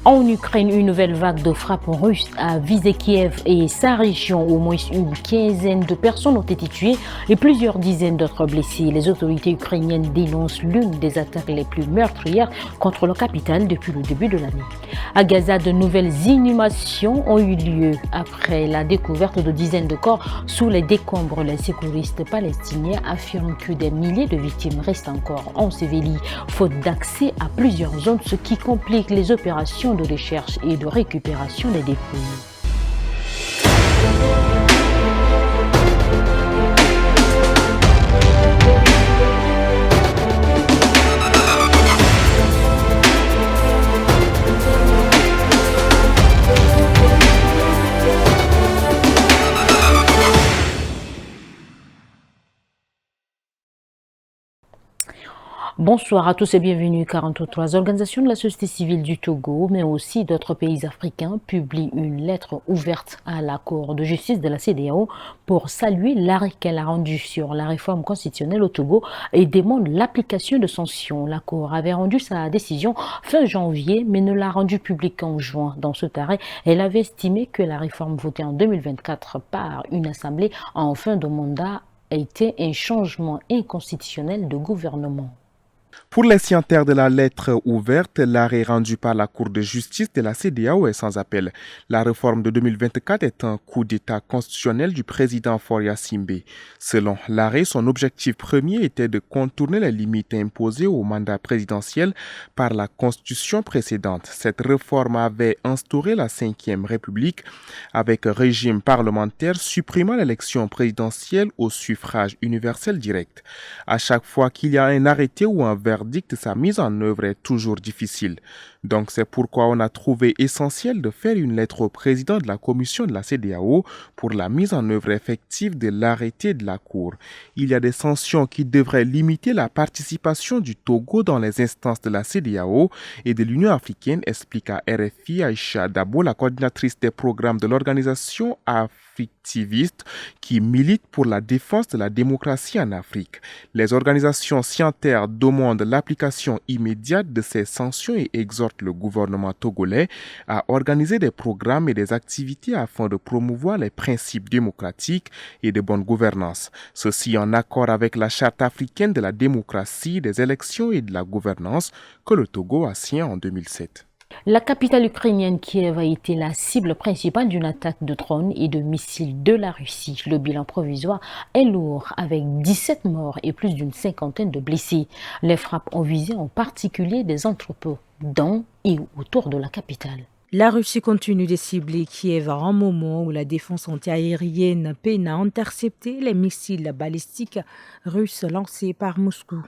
En Ukraine, une nouvelle vague de frappes russes a visé Kiev et sa région. Au moins une quinzaine de personnes ont été tuées et plusieurs dizaines d'autres blessées. Les autorités ukrainiennes dénoncent l'une des attaques les plus meurtrières contre la capitale depuis le début de l'année. À Gaza, de nouvelles inhumations ont eu lieu après la découverte de dizaines de corps sous les décombres. Les sécuristes palestiniens affirment que des milliers de victimes restent encore ensevelies, faute d'accès à plusieurs zones, ce qui complique les opérations de recherche et de récupération des dépouilles. Bonsoir à tous et bienvenue. 43 organisations de la société civile du Togo, mais aussi d'autres pays africains, publient une lettre ouverte à la Cour de justice de la CEDEAO pour saluer l'arrêt qu'elle a rendu sur la réforme constitutionnelle au Togo et demande l'application de sanctions. La Cour avait rendu sa décision fin janvier, mais ne l'a rendue publique qu'en juin. Dans cet arrêt, elle avait estimé que la réforme votée en 2024 par une assemblée en fin de mandat était un changement inconstitutionnel de gouvernement. Pour les signataires de la lettre ouverte, l'arrêt rendu par la Cour de justice de la CEDEAO est sans appel. La réforme de 2024 est un coup d'État constitutionnel du président Faure Simbe. Selon l'arrêt, son objectif premier était de contourner les limites imposées au mandat présidentiel par la Constitution précédente. Cette réforme avait instauré la Ve République avec un régime parlementaire supprimant l'élection présidentielle au suffrage universel direct. À chaque fois qu'il y a un arrêté ou un verdict, sa mise en œuvre est toujours difficile. Donc c'est pourquoi on a trouvé essentiel de faire une lettre au président de la commission de la CEDEAO pour la mise en œuvre effective de l'arrêté de la Cour. Il y a des sanctions qui devraient limiter la participation du Togo dans les instances de la CEDEAO et de l'Union africaine, explique à RFI Aïcha Dabo, la coordinatrice des programmes de l'organisation africtiviste qui milite pour la défense de la démocratie en Afrique. Les organisations signataires demandent l'application immédiate de ces sanctions et exhortent le gouvernement togolais à organiser des programmes et des activités afin de promouvoir les principes démocratiques et de bonne gouvernance. Ceci en accord avec la Charte africaine de la démocratie, des élections et de la gouvernance que le Togo a signé en 2007. La capitale ukrainienne Kiev a été la cible principale d'une attaque de drones et de missiles de la Russie. Le bilan provisoire est lourd avec 17 morts et plus d'une cinquantaine de blessés. Les frappes ont visé en particulier des entrepôts dans et autour de la capitale. La Russie continue de cibler Kiev à un moment où la défense antiaérienne peine à intercepter les missiles balistiques russes lancés par Moscou.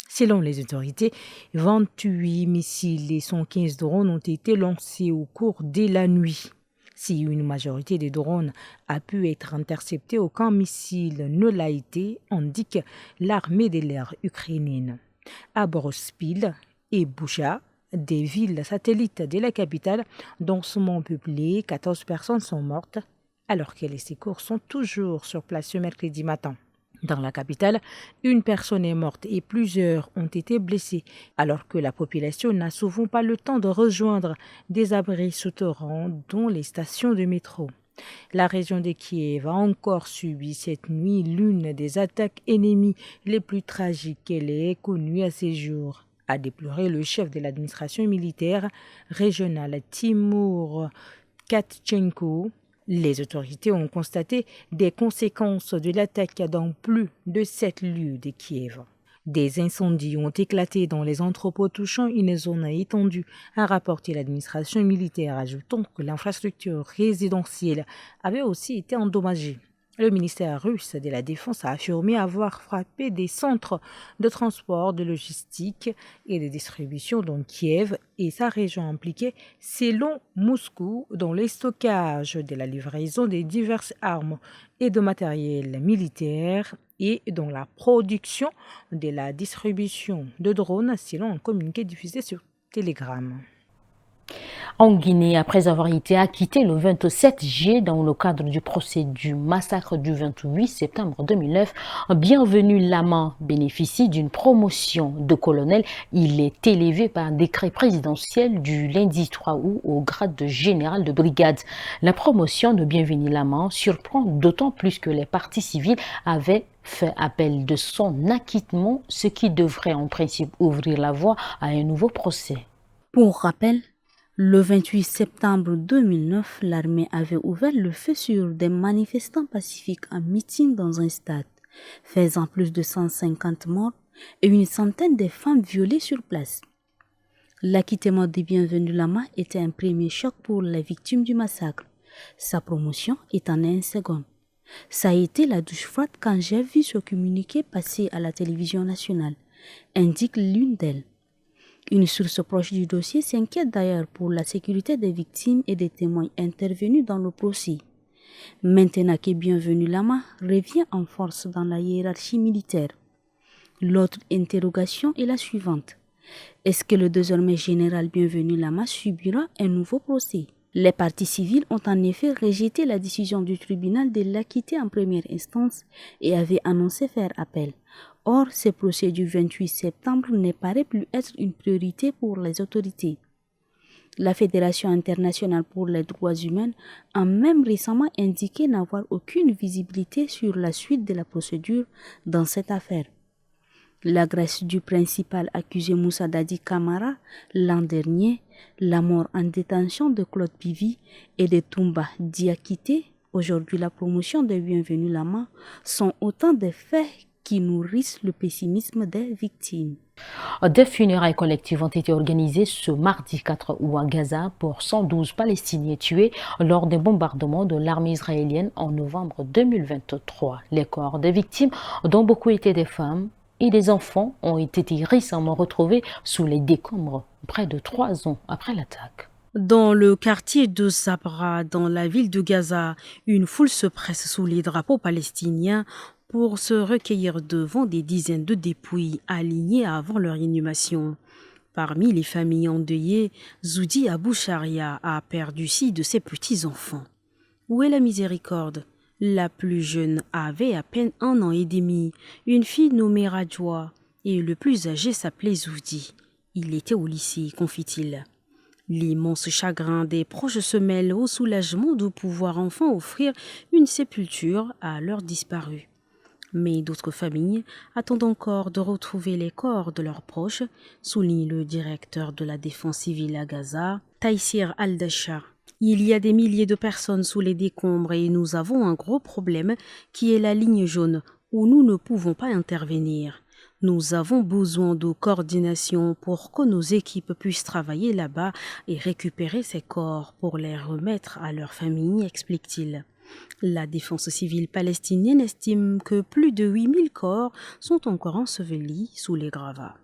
Selon les autorités, 28 missiles et 115 drones ont été lancés au cours de la nuit. Si une majorité des drones a pu être interceptée, aucun missile ne l'a été, indique l'armée de l'air ukrainienne. À Borospil et Boucha, des villes satellites de la capitale, densément peuplées, 14 personnes sont mortes, alors que les secours sont toujours sur place ce mercredi matin. Dans la capitale, une personne est morte et plusieurs ont été blessés, alors que la population n'a souvent pas le temps de rejoindre des abris souterrains, dont les stations de métro. La région de Kiev a encore subi cette nuit l'une des attaques ennemies les plus tragiques qu'elle ait connues à ces jours, a déploré le chef de l'administration militaire régionale Timour Katchenko. Les autorités ont constaté des conséquences de l'attaque dans plus de 7 lieux de Kiev. Des incendies ont éclaté dans les entrepôts touchant une zone étendue, a rapporté l'administration militaire, ajoutant que l'infrastructure résidentielle avait aussi été endommagée. Le ministère russe de la Défense a affirmé avoir frappé des centres de transport, de logistique et de distribution dans Kiev et sa région impliquée, selon Moscou, dans le stockage de la livraison de diverses armes et de matériel militaire et dans la production de la distribution de drones, selon un communiqué diffusé sur Telegram. En Guinée, après avoir été acquitté le 27 juillet dans le cadre du procès du massacre du 28 septembre 2009, Bienvenu Lama bénéficie d'une promotion de colonel. Il est élevé par un décret présidentiel du lundi 3 août au grade de général de brigade. La promotion de Bienvenu Lama surprend d'autant plus que les partis civils avaient fait appel de son acquittement, ce qui devrait en principe ouvrir la voie à un nouveau procès. Pour rappel, le 28 septembre 2009, l'armée avait ouvert le feu sur des manifestants pacifiques en meeting dans un stade, faisant plus de 150 morts et une centaine de femmes violées sur place. L'acquittement de Bienvenu Lama était un premier choc pour les victimes du massacre. Sa promotion est en un second. Ça a été la douche froide quand j'ai vu ce communiqué passer à la télévision nationale, indique l'une d'elles. Une source proche du dossier s'inquiète d'ailleurs pour la sécurité des victimes et des témoins intervenus dans le procès. Maintenant que Bienvenu Lama revient en force dans la hiérarchie militaire. L'autre interrogation est la suivante. Est-ce que le désormais général Bienvenu Lama subira un nouveau procès? Les partis civils ont en effet rejeté la décision du tribunal de l'acquitter en première instance et avaient annoncé faire appel. Or, ce procès du 28 septembre ne paraît plus être une priorité pour les autorités. La Fédération internationale pour les droits humains a même récemment indiqué n'avoir aucune visibilité sur la suite de la procédure dans cette affaire. La grâce du principal accusé Moussa Dadi Camara l'an dernier, la mort en détention de Claude Bivy et de Toumba Diakité, aujourd'hui la promotion de Bienvenu Lama, sont autant de faits qui nourrissent le pessimisme des victimes. Des funérailles collectives ont été organisées ce mardi 4 août à Gaza pour 112 Palestiniens tués lors des bombardements de l'armée israélienne en novembre 2023. Les corps des victimes, dont beaucoup étaient des femmes et des enfants, ont été récemment retrouvés sous les décombres près de 3 ans après l'attaque. Dans le quartier de Sabra, dans la ville de Gaza, une foule se presse sous les drapeaux palestiniens pour se recueillir devant des dizaines de dépouilles alignées avant leur inhumation. Parmi les familles endeuillées, Zoudi Abou Sharia a perdu 6 de ses petits-enfants. Où est la miséricorde? La plus jeune avait à peine 1 an et demi, une fille nommée Radjoua, et le plus âgé s'appelait Zoudi. Il était au lycée, confie-t-il. L'immense chagrin des proches se mêle au soulagement de pouvoir enfin offrir une sépulture à leurs disparus. Mais d'autres familles attendent encore de retrouver les corps de leurs proches, souligne le directeur de la défense civile à Gaza, Taïsir Al-Dasha. Il y a des milliers de personnes sous les décombres et nous avons un gros problème qui est la ligne jaune où nous ne pouvons pas intervenir. Nous avons besoin de coordination pour que nos équipes puissent travailler là-bas et récupérer ces corps pour les remettre à leurs familles, explique-t-il. La défense civile palestinienne estime que plus de 8000 corps sont encore ensevelis sous les gravats.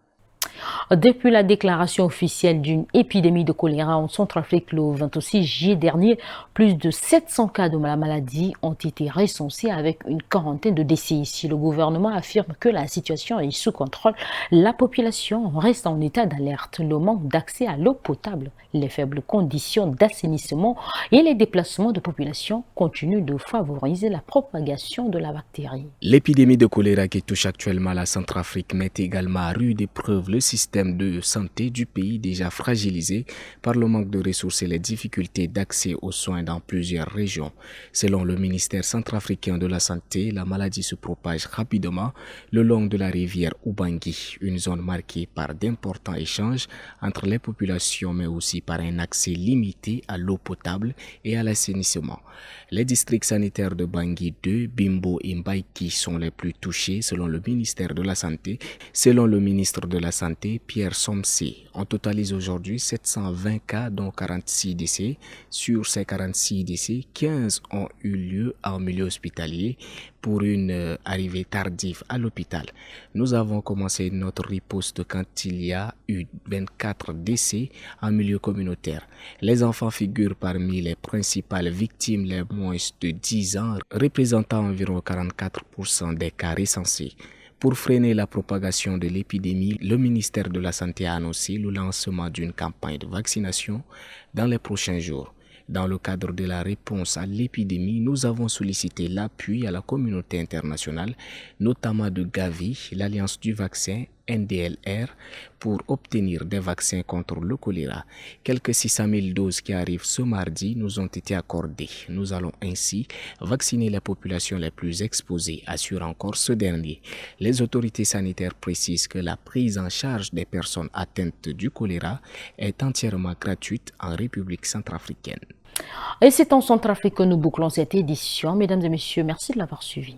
Depuis la déclaration officielle d'une épidémie de choléra en Centrafrique le 26 juillet dernier, plus de 700 cas de la maladie ont été recensés avec une quarantaine de décès. Si le gouvernement affirme que la situation est sous contrôle, la population reste en état d'alerte. Le manque d'accès à l'eau potable, les faibles conditions d'assainissement et les déplacements de population continuent de favoriser la propagation de la bactérie. L'épidémie de choléra qui touche actuellement la Centrafrique met également à rude épreuve le système de santé du pays déjà fragilisé par le manque de ressources et les difficultés d'accès aux soins dans plusieurs régions. Selon le ministère centrafricain de la Santé, la maladie se propage rapidement le long de la rivière Ubangui, une zone marquée par d'importants échanges entre les populations mais aussi par un accès limité à l'eau potable et à l'assainissement. Les districts sanitaires de Bangui 2, Bimbo et Mbaïki sont les plus touchés selon le ministère de la Santé. Selon le ministre de la Santé, Pierre Somsé, on totalise aujourd'hui 720 cas dont 46 décès. Sur ces 46 décès, 15 ont eu lieu en milieu hospitalier pour une arrivée tardive à l'hôpital. Nous avons commencé notre riposte quand il y a eu 24 décès en milieu communautaire. Les enfants figurent parmi les principales victimes les moins de 10 ans, représentant environ 44% des cas recensés. Pour freiner la propagation de l'épidémie, le ministère de la Santé a annoncé le lancement d'une campagne de vaccination dans les prochains jours. Dans le cadre de la réponse à l'épidémie, nous avons sollicité l'appui à la communauté internationale, notamment de Gavi, l'Alliance du vaccin NDLR, pour obtenir des vaccins contre le choléra. Quelques 600 000 doses qui arrivent ce mardi nous ont été accordées. Nous allons ainsi vacciner les populations les plus exposées, assure encore ce dernier. Les autorités sanitaires précisent que la prise en charge des personnes atteintes du choléra est entièrement gratuite en République centrafricaine. Et c'est en Centrafrique que nous bouclons cette édition. Mesdames et messieurs, merci de l'avoir suivi.